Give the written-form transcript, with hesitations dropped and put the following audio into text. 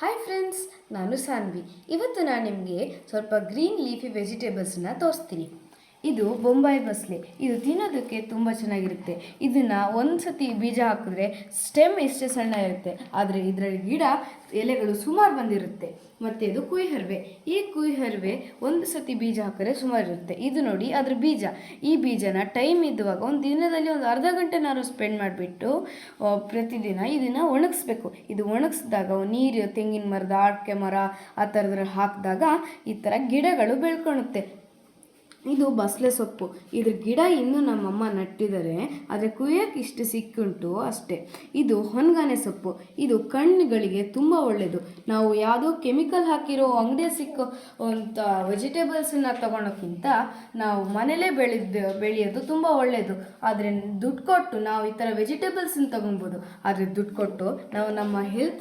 Hi friends, ನಾನು ಸಾನ್ವಿ. ಇವತ್ತು ನಾನು ನಿಮಗೆ ಸ್ವಲ್ಪ ಗ್ರೀನ್ ಲೀಫಿ ವೆಜಿಟೇಬಲ್ಸನ್ನ ತೋರಿಸ್ತೀನಿ. ಇದು ಬೊಂಬಾಯಿ ಬಸಳೆ. ಇದು ತಿನ್ನೋದಕ್ಕೆ ತುಂಬ ಚೆನ್ನಾಗಿರುತ್ತೆ. ಇದನ್ನು ಒಂದು ಸತಿ ಬೀಜ ಹಾಕಿದ್ರೆ ಸ್ಟೆಮ್ ಎಷ್ಟೇ ಸಣ್ಣ ಇರುತ್ತೆ, ಆದರೆ ಇದರ ಗಿಡ ಎಲೆಗಳು ಸುಮಾರು ಬಂದಿರುತ್ತೆ. ಮತ್ತು ಇದು ಕುಯ್ಹರ್ವೆ. ಈ ಕುಯ್ಹರ್ವೆ ಒಂದು ಸತಿ ಬೀಜ ಹಾಕಿದ್ರೆ ಸುಮಾರು ಇರುತ್ತೆ. ಇದು ನೋಡಿ ಅದರ ಬೀಜ. ಈ ಬೀಜನ ಟೈಮ್ ಇದ್ದುವಾಗ ಒಂದು ದಿನದಲ್ಲಿ ಒಂದು ಅರ್ಧ ಗಂಟೆನಾದ್ರು ಸ್ಪೆಂಡ್ ಮಾಡಿಬಿಟ್ಟು ಪ್ರತಿದಿನ ಇದನ್ನು ಒಣಗಿಸ್ಬೇಕು. ಇದು ಒಣಗಿಸಿದಾಗ ನೀರು, ತೆಂಗಿನ ಮರದ ಅಡಿಕೆ ಮರ ಆ ಥರದ್ರಲ್ಲಿ ಹಾಕಿದಾಗ ಈ ಥರ ಗಿಡಗಳು ಬೆಳ್ಕೊಳುತ್ತೆ. ಇದು ಬಸಳೆ ಸೊಪ್ಪು. ಇದ್ರ ಗಿಡ ಇನ್ನೂ ನಮ್ಮಮ್ಮ ನಟ್ಟಿದ್ದಾರೆ, ಆದರೆ ಕುಯ್ಯೋಕ್ಕೆ ಇಷ್ಟು ಸಿಕ್ಕುಂಟು ಅಷ್ಟೇ. ಇದು ಹೊನ್ಗಾನೆ ಸೊಪ್ಪು. ಇದು ಕಣ್ಣುಗಳಿಗೆ ತುಂಬ ಒಳ್ಳೆಯದು. ನಾವು ಯಾವುದೋ ಕೆಮಿಕಲ್ ಹಾಕಿರೋ ಅಂಗಡಿ ಸಿಕ್ಕೋ ಅಂತ ವೆಜಿಟೇಬಲ್ಸನ್ನು ತಗೊಳೋಕ್ಕಿಂತ ನಾವು ಮನೇಲೇ ಬೆಳೆಯೋದು ತುಂಬ ಒಳ್ಳೆಯದು. ಆದರೆ ದುಡ್ಡು ಕೊಟ್ಟು ನಾವು ಈ ಥರ ವೆಜಿಟೇಬಲ್ಸನ್ನು ತಗೊಬೋದು, ಆದರೆ ದುಡ್ಡು ಕೊಟ್ಟು ನಾವು ನಮ್ಮ ಹೆಲ್ತ್